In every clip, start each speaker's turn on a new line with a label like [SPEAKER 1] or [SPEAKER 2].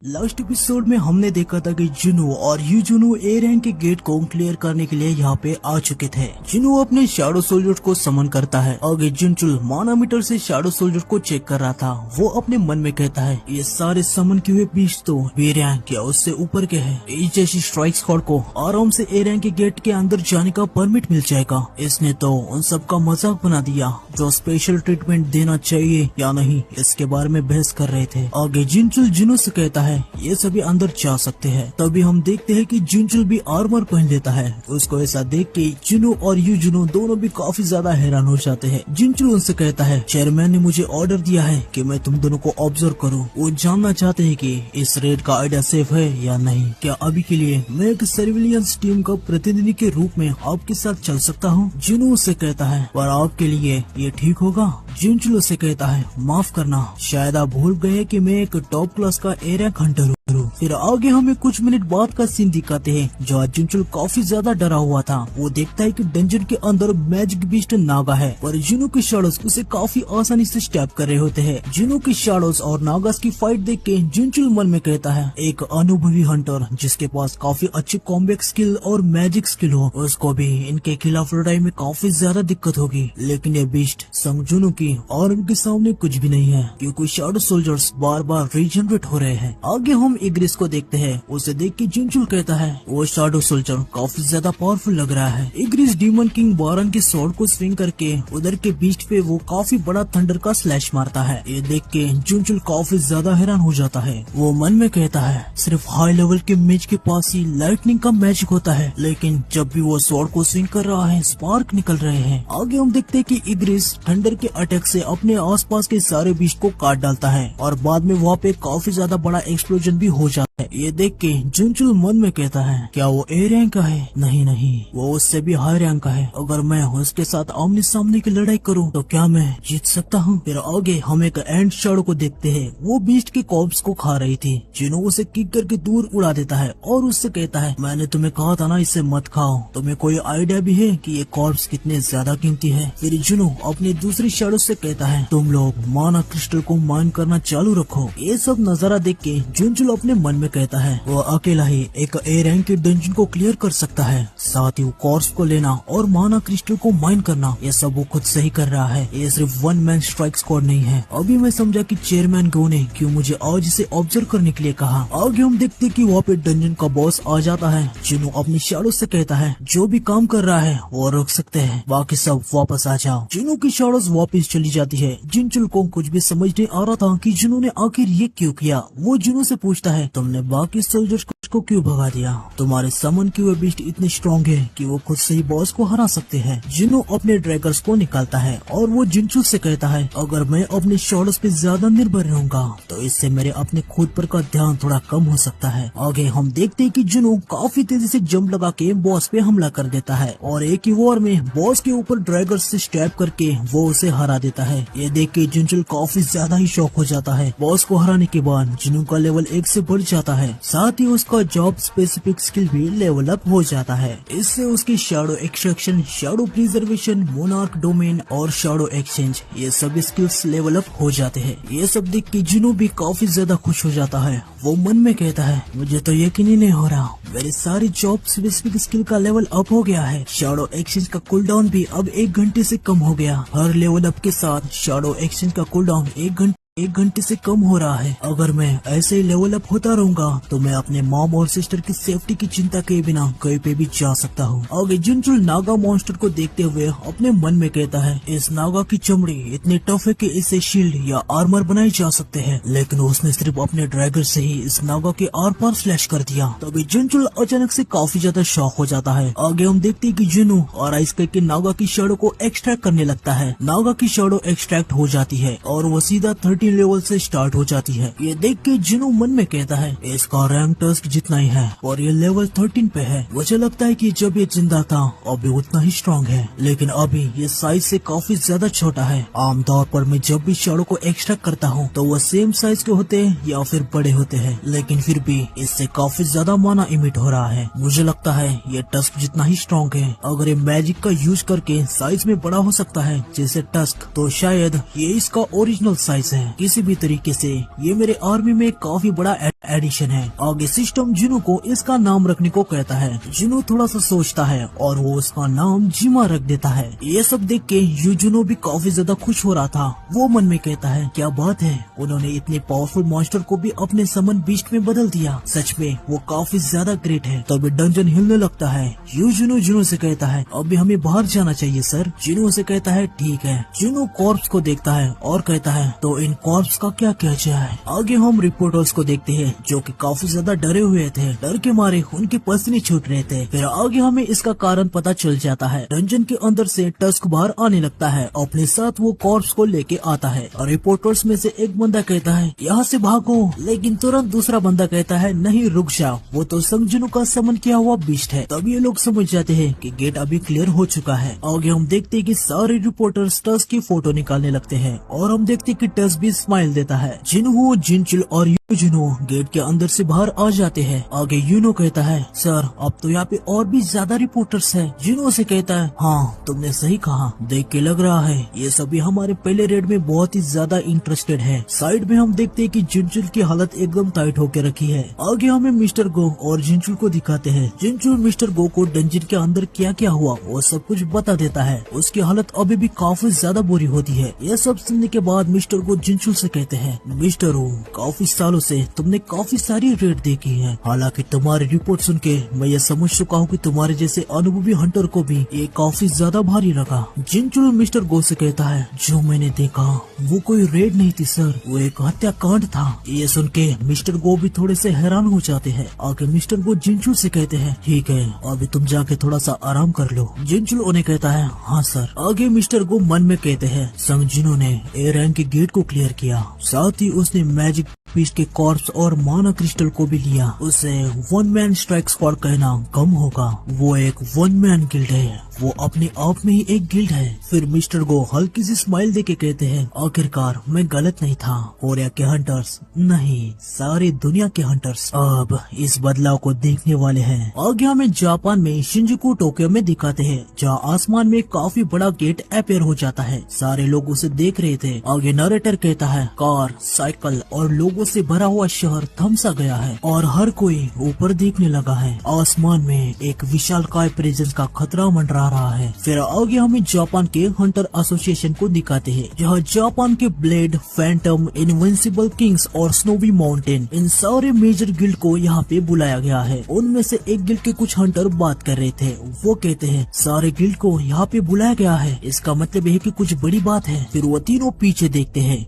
[SPEAKER 1] Last episode में हमने देखा था कि जुनू और यूजुनू ए रैंक के गेट को क्लियर करने के लिए यहाँ पे आ चुके थे। जुनू अपने शैडो सोल्जर को समन करता है। आगे जुनचुल मानामीटर से शैडो सोल्जर को चेक कर रहा था। वो अपने मन में कहता है ये सारे समन किए हुए बीच तो बी रैंक या उससे ऊपर के हैं। इस जैसी स्ट्राइक स्क्वाड को आराम से ए रैंक के गेट के अंदर जाने का परमिट मिल जाएगा। इसने तो उन सब का मजाक बना दिया। जो स्पेशल ट्रीटमेंट देना चाहिए या नहीं इसके बारे में बहस कर रहे थे। आगे जुनचुल जुनू से कहता है ये सभी अंदर जा सकते हैं। तभी हम देखते हैं कि जुनचुल भी आर्मर पहन लेता है। उसको ऐसा देख के जुनू और यूजुनू दोनों भी काफी ज्यादा हैरान हो जाते हैं। जुनचुल उनसे कहता है चेयरमैन ने मुझे ऑर्डर दिया है कि मैं तुम दोनों को ऑब्जर्व करूं। वो जानना चाहते हैं कि इस रेड का आइडिया सेफ है या नहीं। क्या अभी के लिए मैं एक सर्विलियंस टीम का प्रतिनिधि के रूप में आपके साथ चल सकता हूँ? जुनू उससे कहता है पर आपके लिए ये ठीक होगा? जुनचुल उससे कहता है माफ करना, शायद आप भूल गए कि मैं एक टॉप क्लास का ए रैंक हंटर हूँ। फिर आगे हमें कुछ मिनट बाद का सीन दिखाते हैं जहाँ जुनचुल काफी ज्यादा डरा हुआ था। वो देखता है कि डंजन के अंदर मैजिक बीस्ट नागा है पर जुनू के शैडोज उसे काफी आसानी से स्टैप कर रहे होते हैं। जुनू के शैडोज और नागास की फाइट देख के जुनचुल मन में कहता है एक अनुभवी हंटर जिसके पास काफी अच्छी कॉम्बैट स्किल और मैजिक स्किल हो उसको भी इनके खिलाफ लड़ाई में काफी ज्यादा दिक्कत होगी। लेकिन ये बीस्ट संग जुनू की और उनके सामने कुछ भी नहीं है क्योंकि शैडो सोल्जर्स बार बार रीजनरेट हो रहे हैं। आगे हम इग्रिस को देखते हैं। उसे देख के जुनचुल कहता है वो शैडो सोल्जर काफी ज्यादा पावरफुल लग रहा है। इग्रिस डीमन किंग बारन के स्वॉर्ड को स्विंग करके उधर के बीच पे वो काफी बड़ा थंडर का स्लैश मारता है। ये देख के जुनचुल काफी ज्यादा हैरान हो जाता है। वो मन में कहता है सिर्फ हाई लेवल के मेज के पास ही लाइटनिंग का मैजिक होता है लेकिन जब भी वो स्वॉर्ड को स्विंग कर रहा है स्पार्क निकल रहे हैं। आगे हम देखते हैं कि इग्रिस थंडर के अटैक से अपने आसपास के सारे बीस्ट को काट डालता है और बाद में वहाँ पे काफी ज्यादा बड़ा एक्सप्लोजन भी हो जाता है। ये देख के जुनचुल मन में कहता है क्या वो ए रैंक का है? नहीं, वो उससे भी हाई रैंक का है। अगर मैं उसके साथ आमने सामने की लड़ाई करूं तो क्या मैं जीत सकता हूं? फिर आगे हम एक एंड शैडो को देखते हैं। वो बीस्ट के कॉर्प्स को खा रही थी। जुनू उसे किक करके दूर उड़ा देता है और उससे कहता है मैंने तुम्हें कहा था ना इसे मत खाओ। तुम्हें कोई आइडिया भी है कि ये कॉर्प्स कितने ज्यादा कीमती है? फिर जुनू अपने दूसरी शैडो से कहता है तुम लोग माना क्रिस्टल को माइन करना चालू रखो। ये सब नजारा देख के जुनचुल अपने मन में कहता है वो अकेला ही एक ए रैंक के डंजन को क्लियर कर सकता है। साथ ही कॉर्प्स को लेना और माना क्रिस्टल को माइन करना ये सब वो खुद से ही कर रहा है। ये सिर्फ वन मैन स्ट्राइक स्क्वाड नहीं है। अभी मैं समझा कि चेयरमैन गो ने क्यों मुझे आज इसे ऑब्जर्व करने के लिए कहा। आगे हम देखते कि वहाँ पे डंजन का बॉस आ जाता है। जुनू अपनी शैडो से कहता है जो भी काम कर रहा है वो रोक सकते हैं, बाकी सब वापस आ जाओ। जुनू की शैडोज वापस चली जाती है। जुनचुल को कुछ भी समझ नहीं आ रहा था कि जुनू ने आखिर ये क्यों किया। वो जुनू से पूछता है तुमने बाकी सोल्जर्स को क्यों भगा दिया? तुम्हारे समन किए हुए बीस्ट इतने स्ट्रॉन्ग है कि वो खुद से ही बॉस को हरा सकते हैं। जुनू अपने ड्रैगर्स को निकालता है और वो जुनचुल से कहता है अगर मैं अपने शॉर्ट्स पे ज्यादा निर्भर रहूंगा तो इससे मेरे अपने खुद पर का ध्यान थोड़ा कम हो सकता है। आगे हम देखते हैं कि जुनू काफी तेजी से जंप लगा के बॉस पे हमला कर देता है और एक ही वॉर में बॉस के ऊपर ड्रैगर्स से स्टैप करके वो उसे हरा देता है। ये देख के जुनचुल काफी ज्यादा ही शॉक हो जाता है। बॉस को हराने के बाद जुनू का लेवल 1 से बढ़ जाता है। साथ ही उसका जॉब स्पेसिफिक स्किल भी लेवल अप हो जाता है। इससे उसकी shadow extraction, shadow preservation, monarch domain और शैडो एक्सचेंज ये सभी स्किल्स लेवल अप हो जाते हैं। ये सब देख के जुनू भी काफी ज्यादा खुश हो जाता है। वो मन में कहता है मुझे तो यकीन ही नहीं हो रहा, मेरी सारी जॉब स्पेसिफिक स्किल का लेवल अप हो गया है। शैडो एक्सचेंज का कूल डाउन भी अब 1 घंटे से कम हो गया। हर लेवल अप के साथ शैडो एक्सचेंज का कूल डाउन 1 घंटे से कम हो रहा है। अगर मैं ऐसे ही लेवल अप होता रहूंगा तो मैं अपने मॉम और सिस्टर की सेफ्टी की चिंता किए बिना कहीं पे भी जा सकता हूँ। आगे जुनचुल नागा मॉन्स्टर को देखते हुए अपने मन में कहता है इस नागा की चमड़ी इतनी टफ है कि इससे शील्ड या आर्मर बनाए जा सकते हैं, लेकिन उसने सिर्फ अपने ड्रैगन से ही इस नागा के आर पार स्लैश कर दिया। तभी जुनचुल अचानक से काफी ज्यादा शॉक हो जाता है। आगे हम देखते हैं कि जुनू और आइस के नागा की शैडो को एक्सट्रैक्ट करने लगता है। नागा की शैडो एक्सट्रैक्ट हो जाती है और वो सीधा 13 लेवल से स्टार्ट हो जाती है। ये देख के जुनू मन में कहता है इसका रैंक टस्क जितना ही है और ये लेवल 13 पे है। मुझे लगता है कि जब ये जिंदा था अभी उतना ही स्ट्रॉन्ग है, लेकिन अभी ये साइज से काफी ज्यादा छोटा है। आमतौर पर मैं जब भी शैडो को एक्सट्रैक्ट करता हूँ तो वो सेम साइज के होते हैं या फिर बड़े होते हैं, लेकिन फिर भी इससे काफी ज्यादा माना इमिट हो रहा है। मुझे लगता है ये टस्क जितना ही स्ट्रॉन्ग है। अगर ये मैजिक का यूज करके साइज में बड़ा हो सकता है जैसे टस्क, तो शायद ये इसका ओरिजिनल साइज है। किसी भी तरीके से ये मेरे आर्मी में काफी बड़ा एडिशन है। आगे सिस्टम जिनो को इसका नाम रखने को कहता है। जिनो थोड़ा सा सोचता है और वो उसका नाम जिमा रख देता है। ये सब देख के यूजुनो भी काफी ज्यादा खुश हो रहा था। वो मन में कहता है क्या बात है, उन्होंने इतने पावरफुल मॉन्स्टर को भी अपने समन बीस्ट में बदल दिया, सच में वो काफी ज्यादा ग्रेट है। तभी डंजन हिलने लगता है। यूजुनो जिनो से कहता है अभी हमें बाहर जाना चाहिए सर। जिनो से कहता है ठीक है। जिनो कॉर्प्स को देखता है और कहता है तो इन कॉर्प्स का क्या किया जाए। आगे हम रिपोर्टर्स को देखते हैं जो कि काफी ज्यादा डरे हुए थे। डर के मारे उनके पसीने छूट रहे थे। फिर आगे हमें इसका कारण पता चल जाता है। डंजन के अंदर से टस्क बाहर आने लगता है। अपने साथ वो कॉर्प्स को लेके आता है और रिपोर्टर्स में से एक बंदा कहता है यहाँ से भागो, लेकिन तुरंत दूसरा बंदा कहता है नहीं रुक जाओ, वो तो संगजुनु का समन किया हुआ बीस्ट है। तब ये लोग समझ जाते हैं कि गेट अभी क्लियर हो चुका है। आगे हम देखते हैं कि सारे रिपोर्टर्स टस की फोटो निकालने लगते हैं और हम देखते हैं कि टस भी स्माइल देता है। जिनहू, जिनचुल और यूजुनो गेट के अंदर से बाहर आ जाते हैं। आगे यूनो कहता है सर अब तो यहाँ पे और भी ज्यादा रिपोर्टर्स हैं। जिनो से कहता है हाँ तुमने सही कहा, देख के लग रहा है ये सभी हमारे पहले रेड में बहुत ही ज्यादा इंटरेस्टेड है। साइड में हम देखते हैं कि जिनचुल की हालत एकदम टाइट होके रखी है। आगे हमें मिस्टर गो और जिनचुल को दिखाते हैं। जिनचुल मिस्टर गो को डंजन के अंदर क्या क्या हुआ वो सब कुछ बता देता है। उसकी हालत अभी भी काफी ज्यादा बुरी होती है। यह सब सुनने के बाद मिस्टर गो जिनचुल से कहते हैं मिस्टर हो काफी सालों से तुमने काफी सारी रेड देखी है, हालांकि तुम्हारी रिपोर्ट सुन के मैं ये समझ चुका हूँ कि तुम्हारे जैसे अनुभवी हंटर को भी ये काफी ज्यादा भारी लगा। जिनचुल मिस्टर गो से कहता है जो मैंने देखा वो कोई रेड नहीं थी सर, वो एक हत्याकांड था। ये सुन के मिस्टर गो भी थोड़े से हैरान हो जाते हैं। आगे मिस्टर गो जिनचुल से कहते हैं ठीक है अभी तुम जाके थोड़ा सा आराम कर लो। जिनचुल उन्हें कहता है हाँ सर। आगे मिस्टर गो मन में कहते हैं संगजिनो ने ए रैंक के गेट को क्लियर किया, साथ ही उसने मैजिक बीस्ट के कॉर्प्स और माना क्रिस्टल को भी लिया। उसे वन मैन स्ट्राइक स्क्वाड कहना कम होगा, वो एक वन मैन गिल्ड है, वो अपने आप में ही एक गिल्ड है। फिर मिस्टर गो हल्की सी स्माइल देके कहते हैं आखिरकार मैं गलत नहीं था, कोरिया के हंटर्स नहीं सारी दुनिया के हंटर्स अब इस बदलाव को देखने वाले हैं। आगे हमें जापान में शिंजुकू टोक्यो में दिखाते हैं जहाँ आसमान में काफी बड़ा गेट अपेयर हो जाता है। सारे लोग उसे देख रहे थे। आगे नरेटर कहता है कार, साइकिल और लोगों से भरा हुआ शहर थम सा गया है और हर कोई ऊपर देखने लगा है। आसमान में एक विशालकाय प्रेजेंस का खतरा मंडरा रहा है। फिर आगे हमें जापान के हंटर एसोसिएशन को दिखाते हैं जहाँ जापान के ब्लेड, फैंटम, इनविंसिबल किंग्स और स्नोवी माउंटेन इन सारे मेजर गिल्ड को यहाँ पे बुलाया गया है। उनमें से एक गिल्ड के कुछ हंटर बात कर रहे थे। वो कहते हैं सारे गिल्ड को यहाँ पे बुलाया गया है, इसका मतलब है कि कुछ बड़ी बात है। फिर वो तीनों पीछे देखते हैं।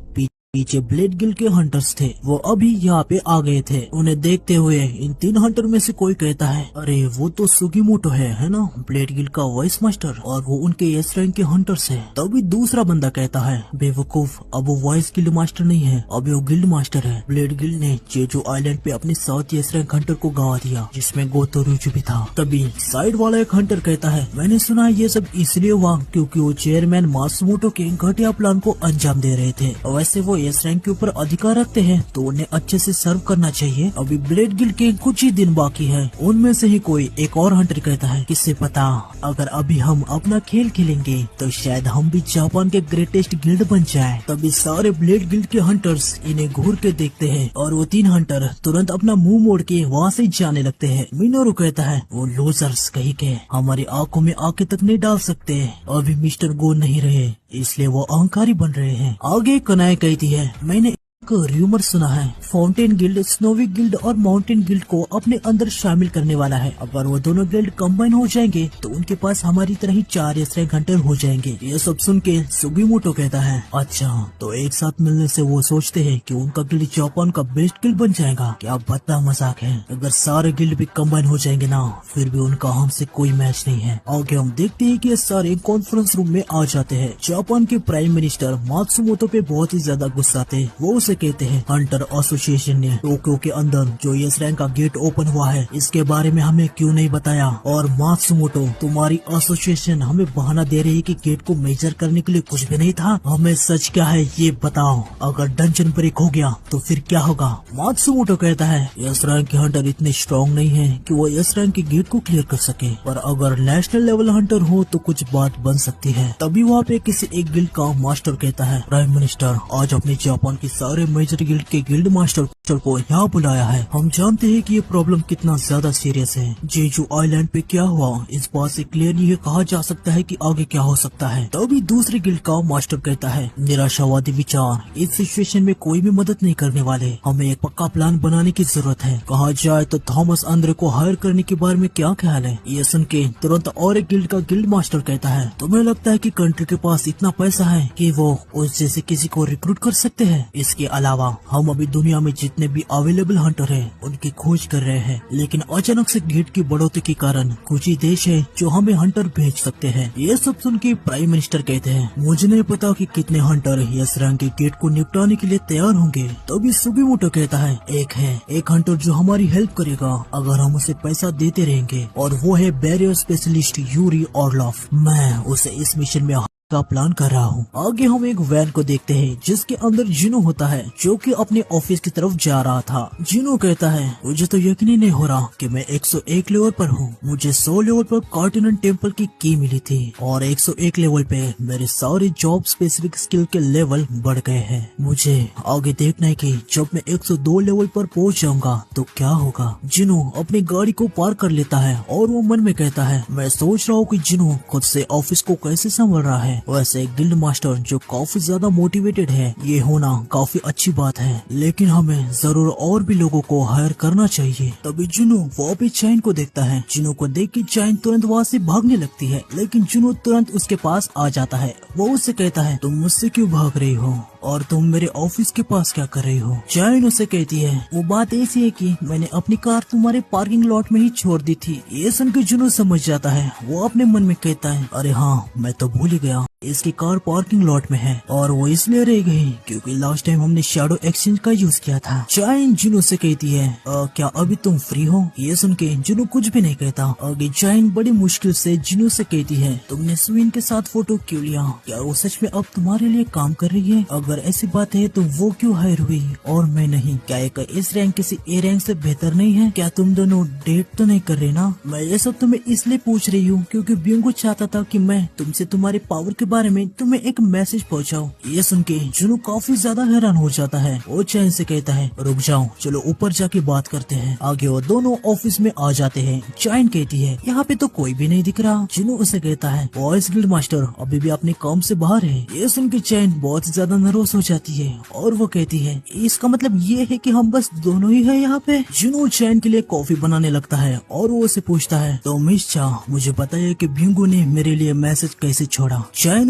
[SPEAKER 1] पीछे ब्लेड गिल्ड के हंटर्स थे, वो अभी यहाँ पे आ गए थे। उन्हें देखते हुए इन तीन हंटर में से कोई कहता है अरे वो तो सुगीमोटो है ना, ब्लेड गिल्ड का वाइस मास्टर, और वो उनके एस रैंक के हंटर्स है। तभी दूसरा बंदा कहता है बेवकूफ, अब वो वाइस गिल्ड मास्टर नहीं है, अब वो गिल्ड मास्टर है। ब्लेड गिल्ड ने जेजू आइलैंड पे अपने 7 एस रैंक हंटर को गवा दिया जिसमें गोतो रुचु भी था। तभी साइड वाला एक हंटर कहता है मैंने सुना ये सब इसलिए हुआ क्योंकि वो चेयरमैन मात्सुमोटो के घटिया प्लान को अंजाम दे रहे थे। वैसे वो एस रैंक के ऊपर अधिकार रखते हैं तो उन्हें अच्छे से सर्व करना चाहिए। अभी ब्लेड गिल्ड के कुछ ही दिन बाकी है। उनमें से ही कोई एक और हंटर कहता है किससे पता, अगर अभी हम अपना खेल खेलेंगे तो शायद हम भी जापान के ग्रेटेस्ट गिल्ड बन जाए। तभी सारे ब्लेड गिल्ड के हंटर्स इन्हें घूर के देखते हैं और वो 3 हंटर तुरंत अपना मुंह मोड़ के वहाँ से जाने लगते हैं। मिनोरू कहता है वो लूजर्स कहीं के हमारी आंखों में आंखें तक नहीं डाल सकते, अभी मिस्टर गो नहीं रहे इसलिए वो अहंकारी बन रहे हैं। आगे कनाए कहती है मैंने र्यूमर सुना है फाउंटेन गिल्ड स्नोवी गिल्ड और माउंटेन गिल्ड को अपने अंदर शामिल करने वाला है। अगर वो दोनों गिल्ड कंबाइन हो जाएंगे तो उनके पास हमारी तरह ही 4 एस रैंक हंटर हो जाएंगे। ये सब सुन के सुगीमोटो कहता है अच्छा तो एक साथ मिलने से वो सोचते हैं कि उनका गिल्ड जापान का बेस्ट गिल्ड बन जाएगा, क्या बता मजाक है। अगर सारे गिल्ड भी कंबाइन हो जाएंगे ना फिर भी उनका हमसे कोई मैच नहीं है। आगे हम देखते हैं कि ये सारे कॉन्फ्रेंस रूम में आ जाते हैं। जापान के प्राइम मिनिस्टर मात्सुमोटो पे बहुत ही ज्यादा गुस्सा थे। वो कहते हैं हंटर एसोसिएशन ने टोक्यो के अंदर जो एस रैंक का गेट ओपन हुआ है इसके बारे में हमें क्यों नहीं बताया, और मात्सुमोटो तुम्हारी एसोसिएशन हमें बहाना दे रही है कि गेट को मेजर करने के लिए कुछ भी नहीं था, हमें सच क्या है ये बताओ, अगर डंजन ब्रेक हो गया तो फिर क्या होगा। मात्सुमोटो कहता है एस रैंक के हंटर इतने स्ट्रॉन्ग नहीं है कि वो एस रैंक के गेट को क्लियर कर सके, पर अगर नेशनल लेवल हंटर हो तो कुछ बात बन सकती है। तभी वहाँ पे किसी एक गिल्ड का मास्टर कहता है प्राइम मिनिस्टर आज अपने जापान की सारे सारे मेजर गिल्ड के गिल्ड मास्टर को यहाँ बुलाया है। हम जानते हैं कि ये प्रॉब्लम कितना ज्यादा सीरियस है। जेजू आइलैंड पे क्या हुआ इस बात से क्लियरली ये कहा जा सकता है कि आगे क्या हो सकता है। तभी दूसरे गिल्ड का मास्टर कहता है, निराशावादी विचार इस सिचुएशन में कोई भी मदद नहीं करने वाले, हमें एक पक्का प्लान बनाने की जरूरत है। कहा जाए तो थॉमस अंद्रे को हायर करने के बारे में क्या ख्याल है। ये सुन के तुरंत और एक गिल्ड का गिल्ड मास्टर कहता है, तुम्हें लगता है कि कंट्री के पास इतना पैसा है कि वो उस जैसे किसी को रिक्रूट कर सकते हैं। इसके अलावा हम अभी दुनिया में जितने भी अवेलेबल हंटर हैं उनकी खोज कर रहे हैं, लेकिन अचानक से गेट की बढ़ोतरी के कारण कुछ ही देश है जो हमें हंटर भेज सकते हैं। ये सब सुन के प्राइम मिनिस्टर कहते हैं, मुझे नहीं पता कि कितने हंटर इस रंग के गेट को निपटाने के लिए तैयार होंगे। तभी सुगीमोटो कहता है, एक हंटर जो हमारी हेल्प करेगा अगर हम उसे पैसा देते रहेंगे, और वो है बैरियर स्पेशलिस्ट यूरी ऑर्लॉफ। मैं उसे इस मिशन में का प्लान कर रहा हूँ। आगे हम एक वैन को देखते हैं जिसके अंदर जिनो होता है जो कि अपने ऑफिस की तरफ जा रहा था। जिनो कहता है, मुझे तो यकीन ही नहीं हो रहा कि मैं 101 लेवल पर हूँ। मुझे 100 लेवल पर कॉर्टिनेंट टेम्पल की की मिली थी और 101 लेवल पे मेरे सारे जॉब स्पेसिफिक स्किल के लेवल बढ़ गए हैं। मुझे आगे देखना है कि जब मैं 102 लेवल पर पहुँच जाऊंगा तो क्या होगा। जिनो अपनी गाड़ी को पार कर लेता है और वो मन में कहता है, मैं सोच रहा हूँ कि जिनो खुद से ऑफिस को कैसे संभाल रहा है। वैसे गिल्ड मास्टर जो काफी ज्यादा मोटिवेटेड है, ये होना काफी अच्छी बात है, लेकिन हमें जरूर और भी लोगों को हायर करना चाहिए। तभी जुनू वो भी चैन को देखता है। जुनू को देख के चैन तुरंत वहाँ से भागने लगती है, लेकिन जुनू तुरंत उसके पास आ जाता है। वो उससे कहता है, तुम मुझसे क्यों भाग रही हो और तुम मेरे ऑफिस के पास क्या कर रही हो। चैन उसे कहती है, वो बात ऐसी है कि मैंने अपनी कार तुम्हारे पार्किंग लॉट में ही छोड़ दी थी। ये सुन के जुनू समझ जाता है। वो अपने मन में कहता है, अरे हाँ मैं तो भूल ही गया, इसकी कार पार्किंग लॉट में है और वो इसलिए रह गई क्योंकि लास्ट टाइम हमने शैडो एक्सचेंज का यूज किया था। चाइन जुनू से कहती है, क्या अभी तुम फ्री हो। ये सुन के जुनू कुछ भी नहीं कहता। आगे चाइन बड़ी मुश्किल से जुनू से कहती है, तुमने स्विन के साथ फोटो क्यों लिया, क्या वो सच में अब तुम्हारे लिए काम कर रही है। अगर ऐसी बात है तो वो क्यों हायर हुई और मैं नहीं। क्या एक इस रैंक किसी ए रैंक से बेहतर नहीं है। क्या तुम दोनों डेट तो नहीं कर रहे ना। मैं ये सब तुम्हें इसलिए पूछ रही हूँ क्योंकि बिंगो चाहता था कि मैं तुमसे तुम्हारे पावर के बारे में तुम्हें एक मैसेज पहुंचाऊं। ये सुन के जुनू काफी ज्यादा हैरान हो जाता है। वो चैन से कहता है, रुक जाओ, चलो ऊपर जाके बात करते हैं। आगे वो दोनों ऑफिस में आ जाते हैं। चैन कहती है, यहाँ पे तो कोई भी नहीं दिख रहा। जुनू उसे कहता है, वॉइस गिल्ड मास्टर अभी भी अपने काम से बाहर है। ये सुन के चैन बहुत ज्यादा नर्वस हो जाती है और वो कहती है, इसका मतलब ये है कि हम बस दोनों ही है यहाँ पे। जुनू चैन के लिए कॉफी बनाने लगता है और वो उसे पूछता है, तो मिस चा मुझे बताइए कि बिंगो ने मेरे लिए मैसेज कैसे छोड़ा। चैन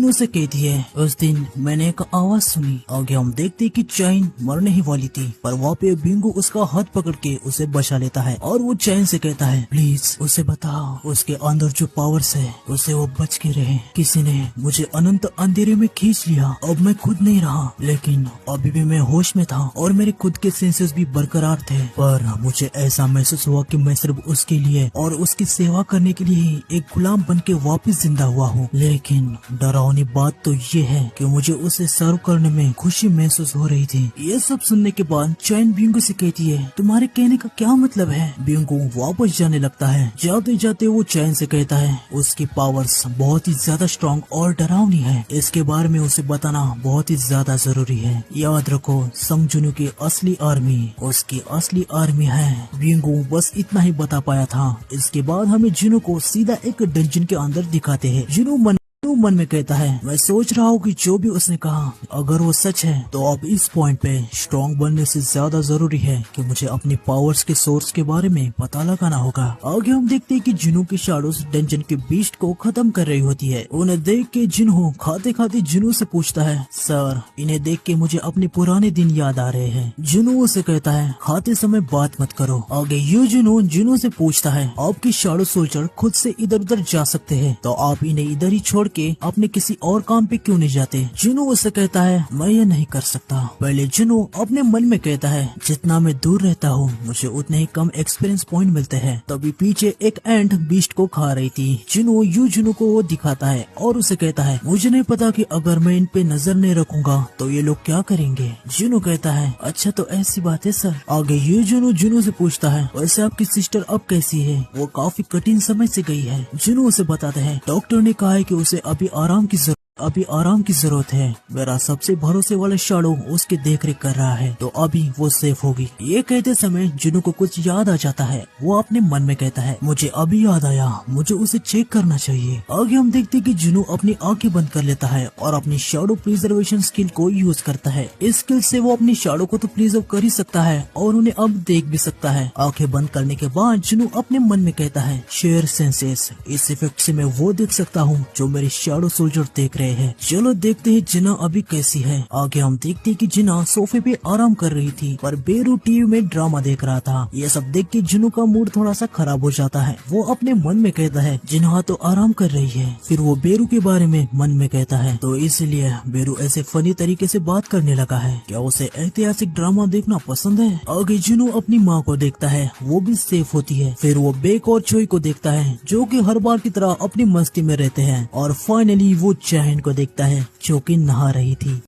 [SPEAKER 1] उसे कहती है, उस दिन मैंने एक आवाज सुनी। आगे हम देखते कि चैन मरने ही वाली थी, पर वहाँ पे बिंगो उसका हाथ पकड़ के उसे बचा लेता है और वो चैन से कहता है, प्लीज उसे बताओ उसके अंदर जो पावर्स है उसे वो बच के रहे। किसी ने मुझे अनंत अंधेरे में खींच लिया, अब मैं खुद नहीं रहा, लेकिन अभी भी मैं होश में था और मेरे खुद के सेंसेस भी बरकरार थे। पर मुझे ऐसा महसूस हुआ कि मैं सिर्फ उसके लिए और उसकी सेवा करने के लिए एक गुलाम बन के वापिस जिंदा हुआ हूँ। लेकिन डरावनी बात तो ये है कि मुझे उसे सर्व करने में खुशी महसूस हो रही थी। ये सब सुनने के बाद चैन बिंगो से कहती है, तुम्हारे कहने का क्या मतलब है। बिंगो वापस जाने लगता है। जाते जाते वो चैन से कहता है, उसकी पावर्स बहुत ही ज्यादा स्ट्रॉन्ग और डरावनी है, इसके बारे में उसे बताना बहुत ही ज्यादा जरूरी है। याद रखो, संग जुनू की असली आर्मी उसकी असली आर्मी है। बिंगो बस इतना ही बता पाया था। इसके बाद हमें जुनू को सीधा एक डंजन के अंदर दिखाते हैं। जुनू मन में कहता है, मैं सोच रहा हूँ कि जो भी उसने कहा अगर वो सच है तो अब इस पॉइंट पे स्ट्रॉन्ग बनने से ज्यादा जरूरी है कि मुझे अपनी पावर्स के सोर्स के बारे में पता लगाना होगा। आगे हम देखते हैं कि जिनू की शैडोज डंजन के बीस्ट को खत्म कर रही होती है। उन्हें देख के जिनू खाते खाते जिनू से पूछता है, सर इन्हें देख के मुझे अपने पुराने दिन याद आ रहे हैं। जिनू उसे कहता है, खाते समय बात मत करो। आगे यू जिनू से पूछता है, आपकी शैडो सोल्जर खुद से इधर उधर जा सकते हैं तो आप इन्हें इधर ही छोड़ के अपने किसी और काम पे क्यों नहीं जाते। जुनू उससे कहता है, मैं ये नहीं कर सकता। पहले जुनू अपने मन में कहता है, जितना मैं दूर रहता हूँ मुझे उतने ही कम एक्सपीरियंस पॉइंट मिलते हैं। तभी पीछे एक एंट बीस्ट को खा रही थी। जुनू को वो दिखाता है और उसे कहता है, मुझे नहीं पता कि अगर मैं इन पे नजर नहीं रखूंगा तो ये लोग क्या करेंगे। जुनू कहता है, अच्छा तो ऐसी बात है सर। आगे जुनू से पूछता है, वैसे आपकी सिस्टर अब कैसी है। वो काफी कठिन समय से गई है। जुनू उसे बताते हैं, डॉक्टर ने कहा है कि उसे अभी आराम की अभी आराम की जरूरत है, मेरा सबसे भरोसे वाला शैडो उसकी देखरेख कर रहा है, तो अभी वो सेफ होगी। ये कहते समय जुनू को कुछ याद आ जाता है। वो अपने मन में कहता है, मुझे अभी याद आया, मुझे उसे चेक करना चाहिए। आगे हम देखते कि जुनू अपनी आंखें बंद कर लेता है और अपनी शैडो प्रिजर्वेशन स्किल को यूज करता है। इस स्किल से वो अपनी शैडो को तो प्रिजर्व कर ही सकता है और उन्हें अब देख भी सकता है। आंखें बंद करने के बाद जुनू अपने मन में कहता है, शेयर सेंसेस, इस इफेक्ट से मैं वो देख सकता हूँ जो मेरे शैडो सोल्जर देख रहे हैं। चलो देखते हैं जिना अभी कैसी है। आगे हम देखते हैं कि जिना सोफे पे आराम कर रही थी पर बेरू टीवी में ड्रामा देख रहा था। ये सब देख के जुनू का मूड थोड़ा सा खराब हो जाता है। वो अपने मन में कहता है, जिना तो आराम कर रही है। फिर वो बेरू के बारे में मन में कहता है, तो इसलिए बेरू ऐसे फनी तरीके से बात करने लगा है। क्या उसे ऐतिहासिक ड्रामा देखना पसंद है? आगे जुनू अपनी माँ को देखता है, वो भी सेफ होती है। फिर वो बेक और चोई को देखता है जो कि हर बार की तरह अपनी मस्ती में रहते हैं। और फाइनली वो चैहन को देखता है जो कि नहा रही थी।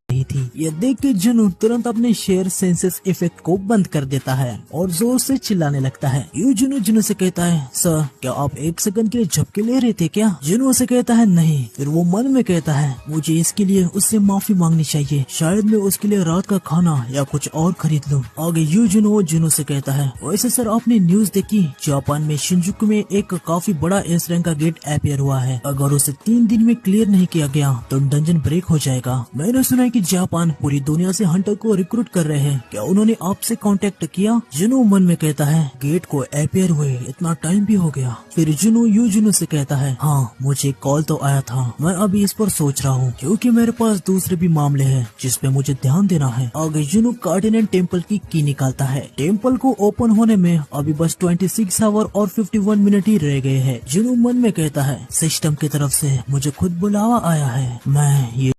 [SPEAKER 1] ये देख के जुनू तुरंत अपने शेयर सेंसेस इफेक्ट को बंद कर देता है और जोर से चिल्लाने लगता है। यू जुनू से कहता है, सर क्या आप 1 सेकंड के लिए झपके ले रहे थे क्या? जुनू से कहता है, नहीं। फिर वो मन में कहता है, मुझे इसके लिए उससे माफी मांगनी चाहिए, शायद मैं उसके लिए रात का खाना या कुछ और खरीद लूं। आगे यू जुनू से कहता है, वैसे सर आपने न्यूज देखी, जापान में शिंजुकू में एक काफी बड़ा एस रैंक का गेट अपीयर हुआ है। अगर उसे 3 दिन में क्लियर नहीं किया गया तो डंजन ब्रेक हो जाएगा। मैंने सुना है कि जापान पूरी दुनिया से हंटर को रिक्रूट कर रहे हैं, क्या उन्होंने आपसे कांटेक्ट किया? जुनू मन में कहता है, गेट को अपीयर हुए इतना टाइम भी हो गया। फिर जुनू से कहता है, हाँ मुझे कॉल तो आया था, मैं अभी इस पर सोच रहा हूँ क्योंकि मेरे पास दूसरे भी मामले हैं जिस पे मुझे ध्यान देना है। आगे जुनू कार्डिनेंट टेम्पल की निकालता है। टेम्पल को ओपन होने में अभी बस 26 आवर और 51 मिनट ही रह गए हैं। जुनू मन में कहता है, सिस्टम की तरफ से मुझे खुद बुलावा आया है, मैं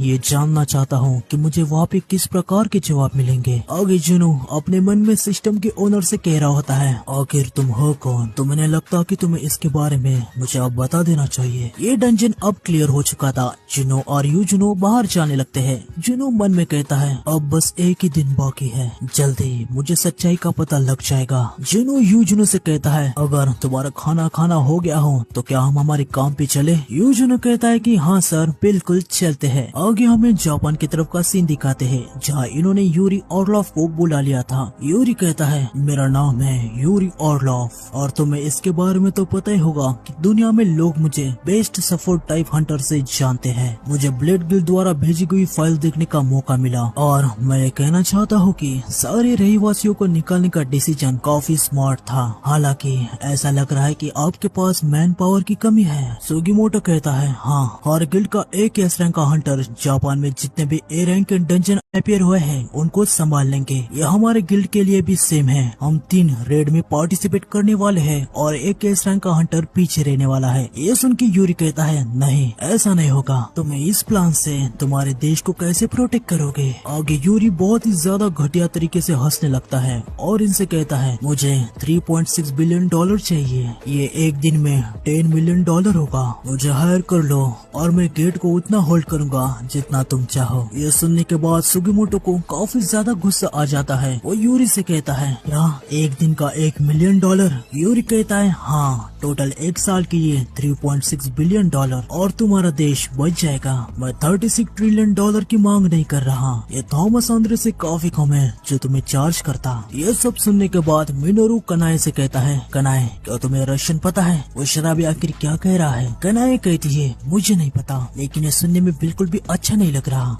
[SPEAKER 1] ये जानना चाहता हूँ कि मुझे वहाँ पे किस प्रकार के जवाब मिलेंगे। आगे जुनू अपने मन में सिस्टम के ओनर से कह रहा होता है, आखिर तुम हो कौन? तो मैंने लगता कि तुम्हें इसके बारे में मुझे अब बता देना चाहिए। ये डंजन अब क्लियर हो चुका था। जुनू और जुनू बाहर जाने लगते हैं। जुनू मन में कहता है, अब बस एक ही दिन बाकी है, जल्दी मुझे सच्चाई का पता लग जाएगा। जुनू से कहता है, अगर तुम्हारा खाना खाना हो गया हो तो क्या हम हमारे काम पे चले? जुनू कहता है कि हाँ सर बिल्कुल चलते हैं। आगे हमें जापान की तरफ का सीन दिखाते हैं जहाँ इन्होंने यूरी ऑर्लॉफ को बुला लिया था। यूरी कहता है, मेरा नाम है यूरी ऑर्लॉफ और तुम्हें इसके बारे में तो पता ही होगा कि दुनिया में लोग मुझे बेस्ट सपोर्ट टाइप हंटर से जानते हैं। मुझे ब्लेड गिल्ड द्वारा भेजी गई फाइल देखने का मौका मिला और मैं कहना चाहता हूँ कि सारे रहवासियों को निकालने का डिसीजन काफी स्मार्ट था। हालांकि ऐसा लग रहा है कि आपके पास मैन पावर की कमी है। सुगीमोटो कहता है, हाँ हर गिल्ड का एक एस रैंक का हंटर जापान में जितने भी ए रैंक के डंजन अपीयर हुए हैं उनको संभाल लेंगे। यह हमारे गिल्ड के लिए भी सेम है। हम 3 रेड में पार्टिसिपेट करने वाले हैं और एक एस रैंक का हंटर पीछे रहने वाला है। ये सुन के यूरी कहता है, नहीं ऐसा नहीं होगा, तुम इस प्लान से तुम्हारे देश को कैसे प्रोटेक्ट करोगे? आगे यूरी बहुत ही ज्यादा घटिया तरीके से हंसने लगता है और इनसे कहता है, मुझे 3.6 बिलियन डॉलर चाहिए, ये एक दिन में 10 मिलियन डॉलर होगा। मुझे हायर कर लो और मैं गेट को उतना होल्ड करूंगा जितना तुम चाहो। ये सुनने के बाद सुगीमोटो को काफी ज्यादा गुस्सा आ जाता है। वो यूरी से कहता है, क्या एक दिन का 1 मिलियन डॉलर? यूरी कहता है, हाँ टोटल 1 साल के लिए 3.6 बिलियन डॉलर और तुम्हारा देश बच जाएगा। मैं 36 ट्रिलियन डॉलर की मांग नहीं कर रहा, ये थॉमस आंद्रे से काफी कम है जो तुम्हें चार्ज करता। ये सब सुनने के बाद मिनोरू कनाए से कहता है, कनाए क्या तुम्हें रशियन पता है? वो शराबी आखिर क्या कह रहा है? कनाए कहती है, मुझे नहीं पता, लेकिन ये सुनने में बिल्कुल भी अच्छा नहीं लग रहा।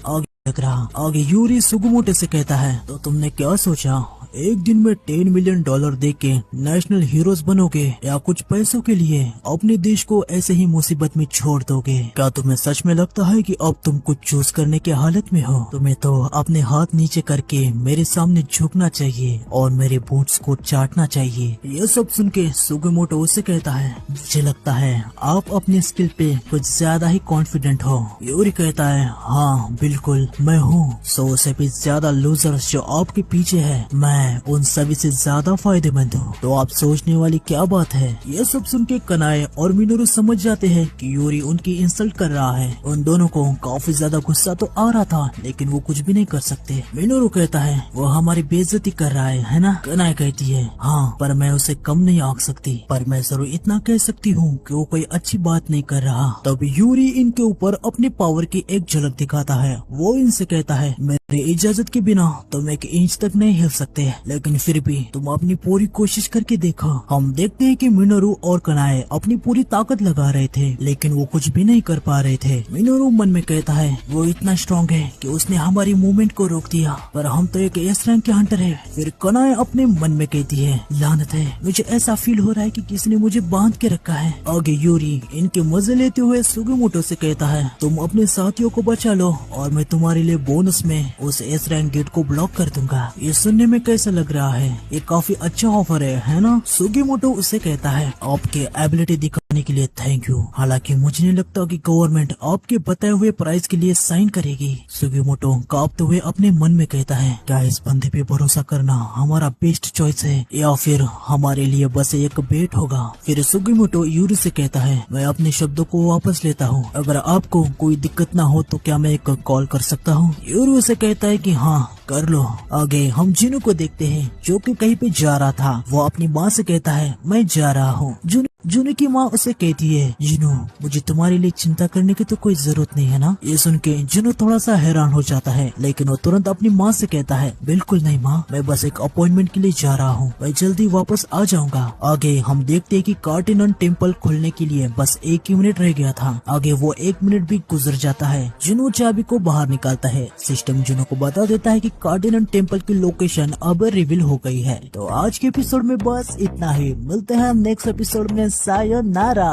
[SPEAKER 1] आगे यूरी सुगुमोटो से कहता है, तो तुमने क्या सोचा, एक दिन में 10 मिलियन डॉलर दे के नेशनल हीरोज बनोगे या कुछ पैसों के लिए अपने देश को ऐसे ही मुसीबत में छोड़ दोगे? क्या तुम्हें सच में लगता है कि अब तुम कुछ चूज करने की हालत में हो? तुम्हें तो अपने हाथ नीचे करके मेरे सामने झुकना चाहिए और मेरे बूट्स को चाटना चाहिए। ये सब सुन के सुगुमोटो उससे कहता है, मुझे लगता है आप अपने स्किल पे कुछ ज्यादा ही कॉन्फिडेंट हो। यूरी कहता है, हाँ बिल्कुल, मैं हूँ 100 से भी ज्यादा लूजर्स जो आपके पीछे है, मैं उन सभी से ज्यादा फायदेमंद हूँ। तो आप सोचने वाली क्या बात है। ये सब सुन के कनाए और मिनोरू समझ जाते हैं कि यूरी उनकी इंसल्ट कर रहा है। उन दोनों को काफी ज्यादा गुस्सा तो आ रहा था, लेकिन वो कुछ भी नहीं कर सकते। मिनोरू कहता है वो हमारी बेइज्जती कर रहा है ना। कनाए कहती है हाँ, पर मैं उसे कम नहीं आंक सकती, पर मैं जरूर इतना कह सकती हूँ कि वो कोई अच्छी बात नहीं कर रहा। तब यूरी इनके ऊपर अपने पावर की एक झलक दिखाता है। वो इनसे कहता है मेरी इजाजत के बिना तुम 1 इंच तक नहीं हिल सकते, लेकिन फिर भी तुम अपनी पूरी कोशिश करके देखो। हम देखते हैं कि मिनोरू और कनाए अपनी पूरी ताकत लगा रहे थे, लेकिन वो कुछ भी नहीं कर पा रहे थे। मिनोरू मन में कहता है वो इतना स्ट्रॉन्ग है कि उसने हमारी मूवमेंट को रोक दिया, पर हम तो एक एस रैंक के हंटर है। फिर कनाए अपने मन में कहती है लानत है, मुझे ऐसा फील हो रहा है कि किसी ने मुझे बांध के रखा है। आगे यूरी इनके मजे लेते हुए सुगीमोटो से कहता है तुम अपने साथियों को बचा लो और मैं तुम्हारे लिए बोनस में उस एस रैंक गेट को ब्लॉक कर दूंगा। ये सुनने में कैसा लग रहा है, ये काफी अच्छा ऑफर है ना। सुगीमोटो उसे कहता है आपके एबिलिटी दिखाने के लिए थैंक यू, हालांकि मुझे नहीं लगता कि गवर्नमेंट आपके बताए हुए प्राइस के लिए साइन करेगी। सुगीमोटो कांपते हुए अपने मन में कहता है क्या इस बंदे पे भरोसा करना हमारा बेस्ट चॉइस है या फिर हमारे लिए बस एक बेट होगा। फिर सुगीमोटो यूरी से कहता है मैं अपने शब्दों को वापस लेता हूँ, अगर आपको कोई दिक्कत ना हो तो क्या मैं एक कॉल कर सकता हूँ। यूरी उसे कहता है कि हाँ कर लो। आगे हम जिनू को देखते हैं जो कि कहीं पे जा रहा था। वो अपनी माँ से कहता है मैं जा रहा हूँ। जुनू की माँ उसे कहती है जिनू मुझे तुम्हारे लिए चिंता करने की तो कोई जरूरत नहीं है ना। ये सुन के जिनू थोड़ा सा हैरान हो जाता है, लेकिन वो तुरंत अपनी माँ से कहता है बिल्कुल नहीं माँ, मैं बस एक अपॉइंटमेंट के लिए जा रहा हूँ, मैं जल्दी वापस आ जाऊंगा। आगे हम देखते हैं कि कार्डिनन टेम्पल खोलने के लिए बस 1 ही मिनट रह गया था। आगे वो 1 मिनट भी गुजर जाता है। जिनू चाबी को बाहर निकालता है। सिस्टम जिनू को बता देता है कि कार्डिनन टेम्पल की लोकेशन अब रिवील हो गई है। तो आज के एपिसोड में बस इतना ही, मिलते हैं नेक्स्ट एपिसोड में। सायोनारा।